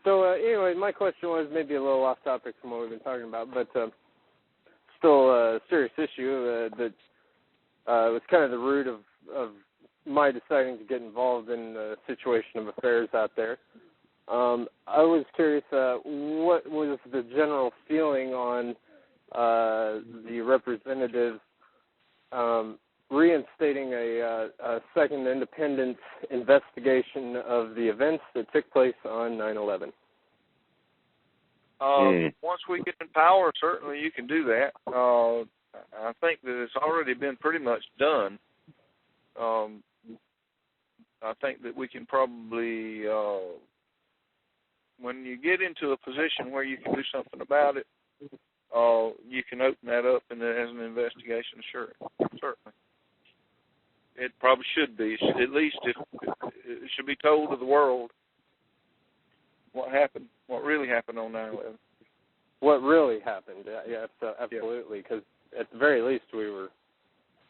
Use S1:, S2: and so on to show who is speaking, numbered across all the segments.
S1: So anyway, my question was maybe a little off topic from what we've been talking about, but still a serious issue that was kind of the root of my deciding to get involved in the situation of affairs out there. I was curious, what was the general feeling on the representative reinstating a second independent investigation of the events that took place on 9/11?
S2: Once we get in power, certainly you can do that. I think that it's already been pretty much done. I think that we can probably, when you get into a position where you can do something about it, you can open that up as an investigation, sure, certainly. It probably should be. At least it should be told to the world what happened, what really happened on 9/11.
S1: What really happened? Yes, absolutely. Because at the very least, we were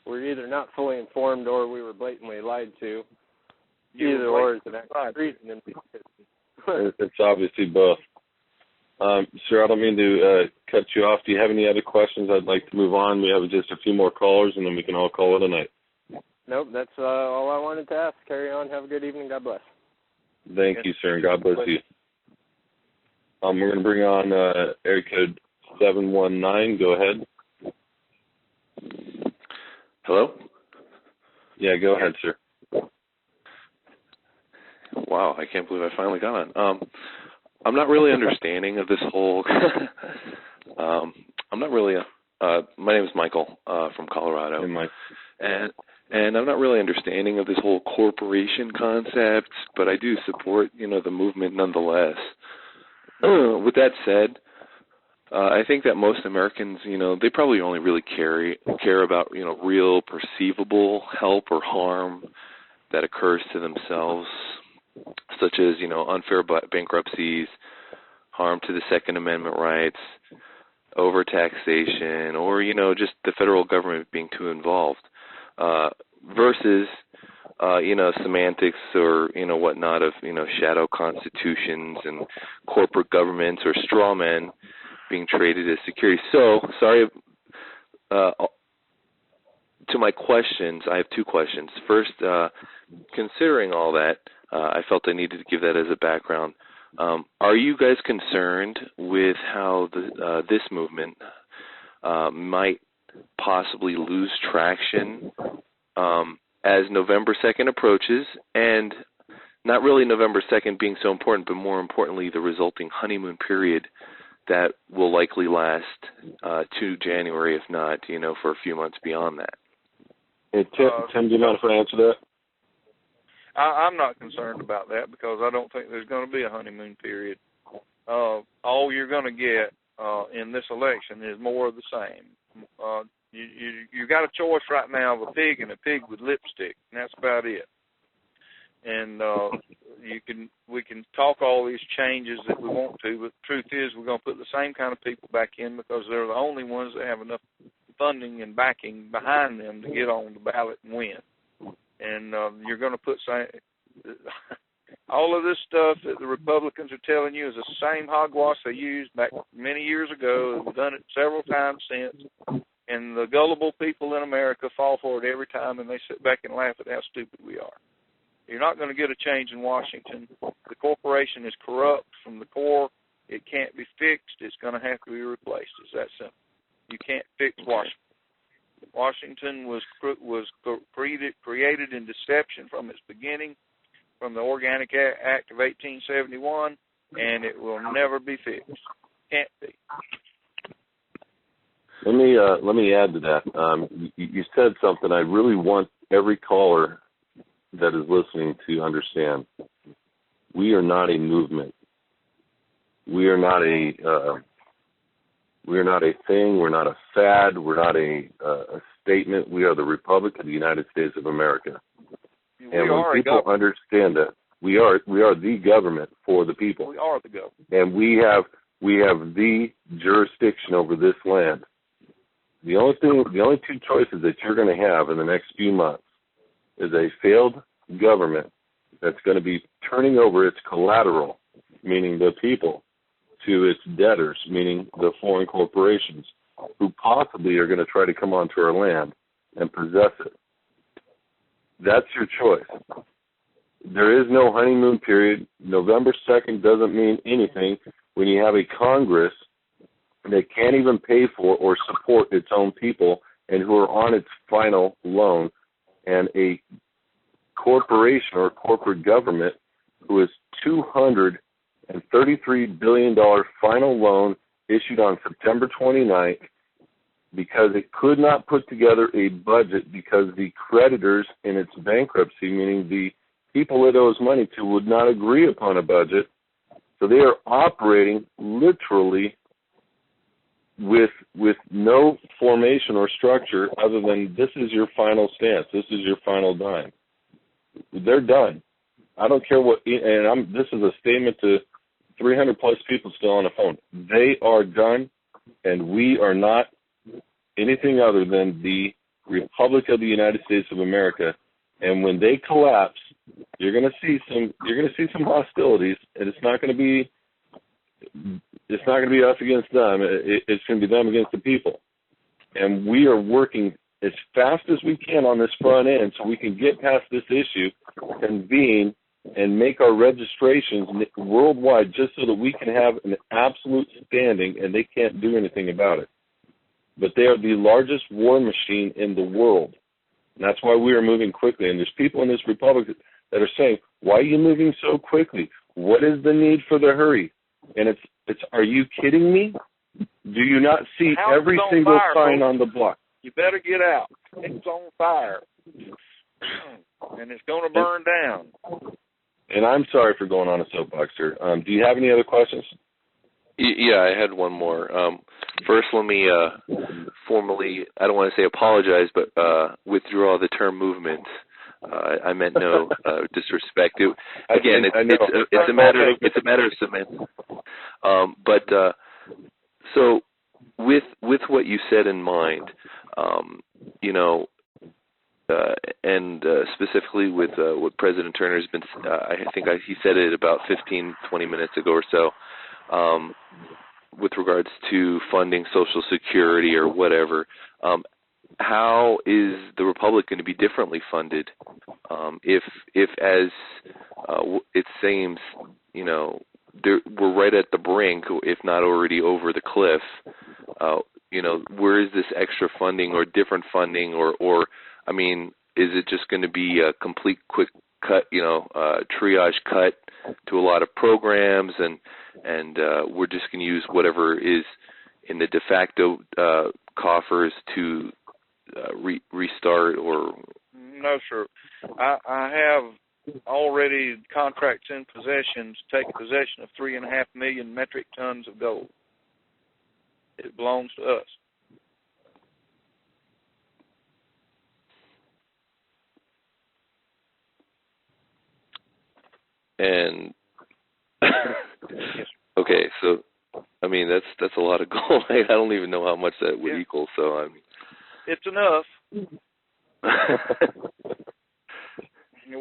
S1: either not fully informed or we were blatantly lied to. Either or is an act reason.
S3: It's obviously both. Sir, I don't mean to cut you off. Do you have any other questions? I'd like to move on. We have just a few more callers, and then we can all call it a night.
S1: Nope, that's all I wanted to ask. Carry on. Have a good evening. God bless.
S3: Thank you, sir, and God bless you. We're going to bring on area code 719. Go ahead.
S4: Hello?
S3: Yeah, go ahead, sir.
S4: Wow, I can't believe I finally got on. I'm not really understanding of this whole... I'm not really... my name is Michael from Colorado.
S3: Hey, Mike.
S4: And I'm not really understanding of this whole corporation concept, but I do support, the movement nonetheless. With that said, I think that most Americans, they probably only really care about, real perceivable help or harm that occurs to themselves, such as, unfair bankruptcies, harm to the Second Amendment rights, overtaxation, or, just the federal government being too involved, versus, semantics or, whatnot of, shadow constitutions and corporate governments or straw men being traded as security. So, sorry, to my questions, I have two questions. First, considering all that, I felt I needed to give that as a background. Are you guys concerned with how this movement might possibly lose traction as November 2nd approaches, and not really November 2nd being so important, but more importantly, the resulting honeymoon period that will likely last to January, if not, for a few months beyond that?
S3: Hey, Tim, do you mind if I answer that?
S2: I'm not concerned about that because I don't think there's going to be a honeymoon period. All you're going to get in this election is more of the same. You got a choice right now of a pig and a pig with lipstick, and that's about it. And we can talk all these changes that we want to, but the truth is we're going to put the same kind of people back in because they're the only ones that have enough funding and backing behind them to get on the ballot and win. And you're going to put all of this stuff that the Republicans are telling you is the same hogwash they used back many years ago. They've done it several times since. And the gullible people in America fall for it every time, and they sit back and laugh at how stupid we are. You're not going to get a change in Washington. The corporation is corrupt from the core. It can't be fixed. It's going to have to be replaced. It's that simple. You can't fix Washington. Washington was created in deception from its beginning, from the Organic Act of 1871, and it will never be fixed. Can't be.
S3: Let me add to that. You said something I really want every caller that is listening to understand. We are not a movement. We are not a thing. We're not a fad. We're not a statement. We are the Republic of the United States of America. And when people understand that, we are the government for the people.
S2: We are the government.
S3: And we have the jurisdiction over this land. The only two choices that you're going to have in the next few months is a failed government that's going to be turning over its collateral, meaning the people, to its debtors, meaning the foreign corporations, who possibly are going to try to come onto our land and possess it. That's your choice. There is no honeymoon period. November 2nd doesn't mean anything when you have a Congress that can't even pay for or support its own people and who are on its final loan, and a corporation or corporate government who is $233 billion final loan issued on September 29th because it could not put together a budget because the creditors in its bankruptcy, meaning the people it owes money to, would not agree upon a budget. So they are operating literally with no formation or structure other than this is your final stance, this is your final dime. They're done. I don't care what, and this is a statement to 300 plus people still on the phone. They are done, and we are not anything other than the Republic of the United States of America. And when they collapse, you're going to see some hostilities, and it's not going to be us against them. It's going to be them against the people. And we are working as fast as we can on this front end so we can get past this issue, convene, and make our registrations worldwide just so that we can have an absolute standing and they can't do anything about it. But they are the largest war machine in the world. And that's why we are moving quickly. And there's people in this republic that are saying, why are you moving so quickly? What is the need for the hurry? And it's are you kidding me? Do you not see every single sign on the block?
S2: You better get out. It's on fire. And it's going to burn down.
S3: And I'm sorry for going on a soapbox here. Do you have any other questions?
S4: Yeah, I had one more. First, let me formally, I don't want to say apologize, but withdraw the term movement. I meant no disrespect. It's a matter of semantics. But so with what you said in mind, and specifically with what President Turner has been, I think he said it about 15, 20 minutes ago or so, with regards to funding Social Security or whatever. How is the Republic going to be differently funded if as it seems, we're right at the brink, if not already over the cliff? Where is this extra funding or different funding, or I mean, is it just going to be a complete quick cut, triage cut to a lot of programs, and we're just going to use whatever is in the de facto coffers to restart? Or
S2: no, sir. I have already contracts in possession to take possession of 3.5 million metric tons of gold. It belongs to us.
S4: And okay, so I mean that's a lot of gold. I don't even know how much that would equal. So I mean,
S2: it's enough.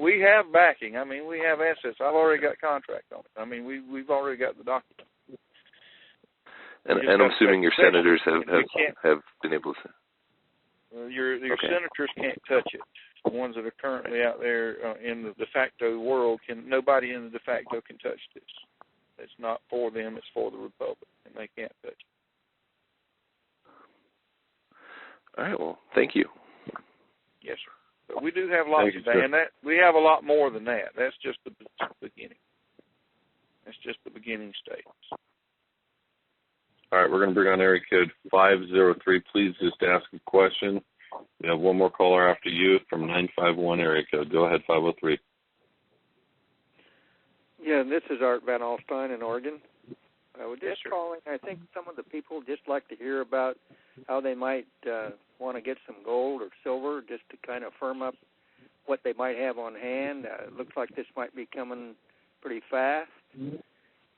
S2: We have backing. I mean, we have assets. I've already got contract on it. I mean, we've already got the document.
S4: And I'm assuming your senators have been able to.
S2: Your senators can't touch it. The ones that are currently out there in the de facto world nobody in the de facto can touch this. It's not for them. It's for the Republic, and they can't touch it.
S4: All right. Well, thank you.
S2: Yes, sir. But we do have lots of that, and we have a lot more than that. That's just the beginning. That's just the beginning stage.
S3: All right, we're going to bring on area code 503. Please just ask a question. We have one more caller after you from 951 area code. Go ahead, 503.
S5: Yeah, this is Art Van Alstyne in Oregon. I was just calling. I think some of the people just like to hear about how they might want to get some gold or silver just to kind of firm up what they might have on hand. It looks like this might be coming pretty fast.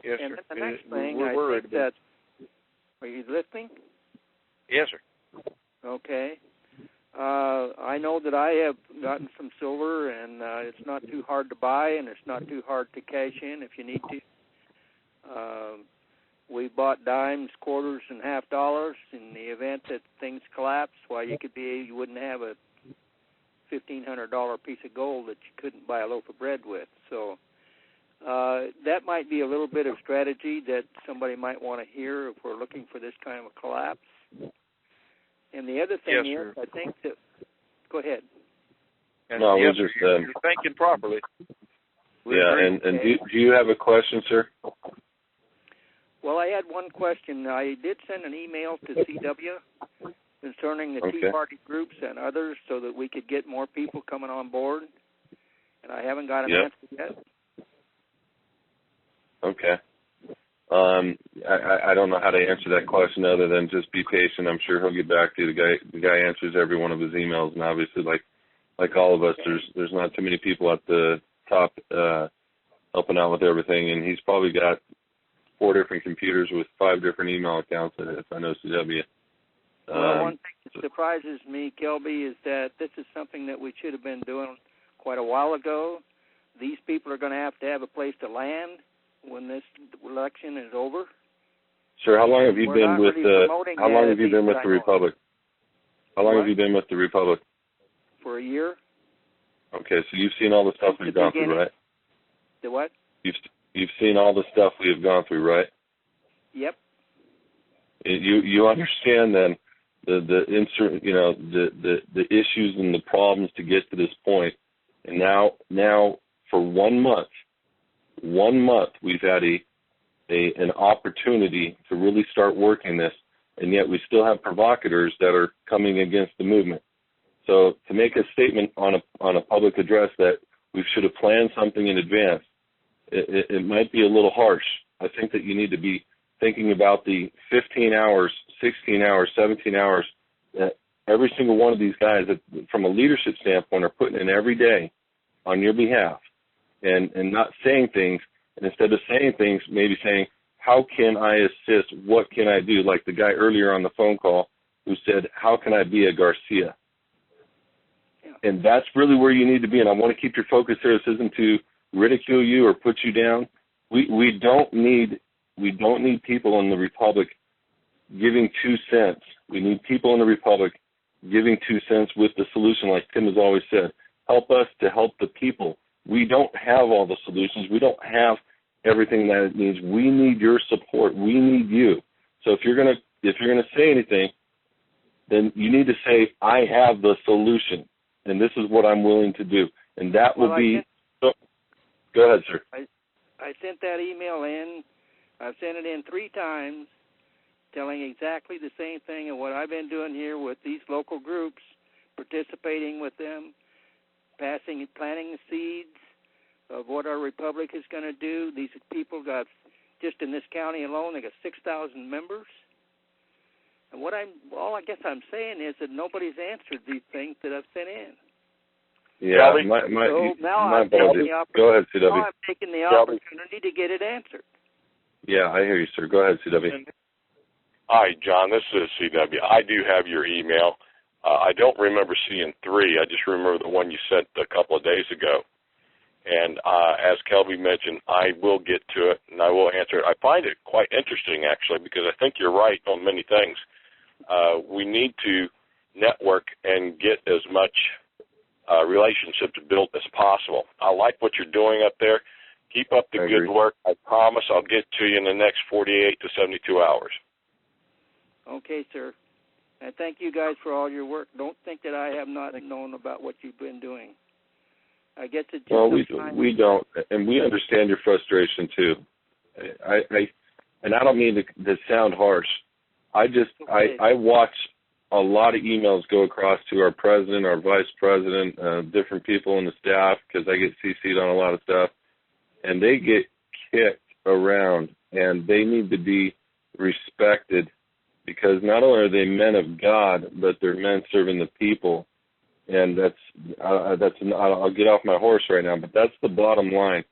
S2: Yes,
S5: and
S2: sir.
S5: The next thing,
S2: we're
S5: I think that... Are you listening?
S2: Yes, sir.
S5: Okay. I know that I have gotten some silver, and it's not too hard to buy, and it's not too hard to cash in if you need to. We bought dimes, quarters, and half dollars in the event that things collapse. Why, you wouldn't have a $1,500 piece of gold that you couldn't buy a loaf of bread with. So that might be a little bit of strategy that somebody might want to hear if we're looking for this kind of a collapse. And the other thing is, I think that. Go ahead.
S2: And
S3: no,
S2: yes,
S3: we're just
S2: you're thinking properly.
S3: And do you have a question, sir?
S5: Well, I had one question. I did send an email to CW concerning the Tea Party groups and others so that we could get more people coming on board, and I haven't got an answer yet.
S3: Okay. I don't know how to answer that question other than just be patient. I'm sure he'll get back to you. The guy answers every one of his emails, and obviously, like all of us, there's not too many people at the top helping out with everything, and he's probably got 4 different computers with 5 different email accounts, if I know CW.
S5: Well, one thing that surprises me, Kelby, is that this is something that we should have been doing quite a while ago. These people are going to have a place to land when this election is over.
S3: Sir, how long have you been with the Republic? How long have you been with the Republic?
S5: For a year.
S3: Okay, so you've seen all the stuff we've gone through, right?
S5: The what?
S3: You've seen all the stuff we have gone through, right?
S5: Yep.
S3: You understand then the issues and the problems to get to this point, and now for 1 month we've had an opportunity to really start working this, and yet we still have provocateurs that are coming against the movement. So to make a statement on a public address that we should have planned something in advance, it might be a little harsh. I think that you need to be thinking about the 15 hours, 16 hours, 17 hours that every single one of these guys, from a leadership standpoint, are putting in every day on your behalf, and not saying things, and instead of saying things, maybe saying, how can I assist? What can I do? Like the guy earlier on the phone call who said, how can I be a Garcia? Yeah. And that's really where you need to be, and I want to keep your focus there. This isn't to ridicule you or put you down. We don't need people in the Republic giving 2 cents. We need people in the Republic giving 2 cents with the solution, like Tim has always said. Help us to help the people. We don't have all the solutions. We don't have everything that it needs. We need your support. We need you. So if you're gonna say anything, then you need to say, I have the solution, and this is what I'm willing to do. And that will be. Go ahead, sir.
S5: I sent that email in. I've sent it in 3 times, telling exactly the same thing of what I've been doing here with these local groups, participating with them, planting the seeds of what our Republic is going to do. These people got, just in this county alone, they got 6,000 members. And all I guess I'm saying is that nobody's answered these things that I've sent in.
S3: Yeah,
S5: now I'm taking the opportunity to get it answered.
S3: Yeah, I hear you, sir. Go ahead, CW.
S6: Hi, John. This is CW. I do have your email. I don't remember seeing 3. I just remember the one you sent a couple of days ago. And as Kelby mentioned, I will get to it, and I will answer it. I find it quite interesting, actually, because I think you're right on many things. We need to network and get as much relationships built as possible. I like what you're doing up there. Keep up the good work. I promise I'll get to you in the next 48 to 72 hours.
S5: Okay, sir. And thank you guys for all your work. Don't think that I have not known about what you've been doing. I guess it's just
S3: we don't, and we understand your frustration too. And I don't mean to sound harsh. I watch a lot of emails go across to our president, our vice president, different people in the staff, because I get CC'd on a lot of stuff, and they get kicked around, and they need to be respected, because not only are they men of God, but they're men serving the people. And I'll get off my horse right now, but that's the bottom line.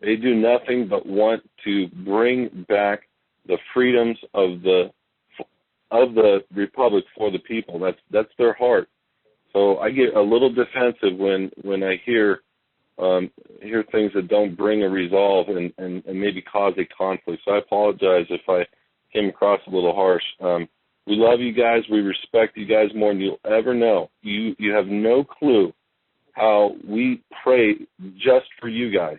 S3: They do nothing but want to bring back the freedoms of the Republic for the people. That's their heart. So I get a little defensive when I hear things that don't bring a resolve and maybe cause a conflict. So I apologize if I came across a little harsh. We love you guys. We respect you guys more than you'll ever know. You have no clue how we pray just for you guys.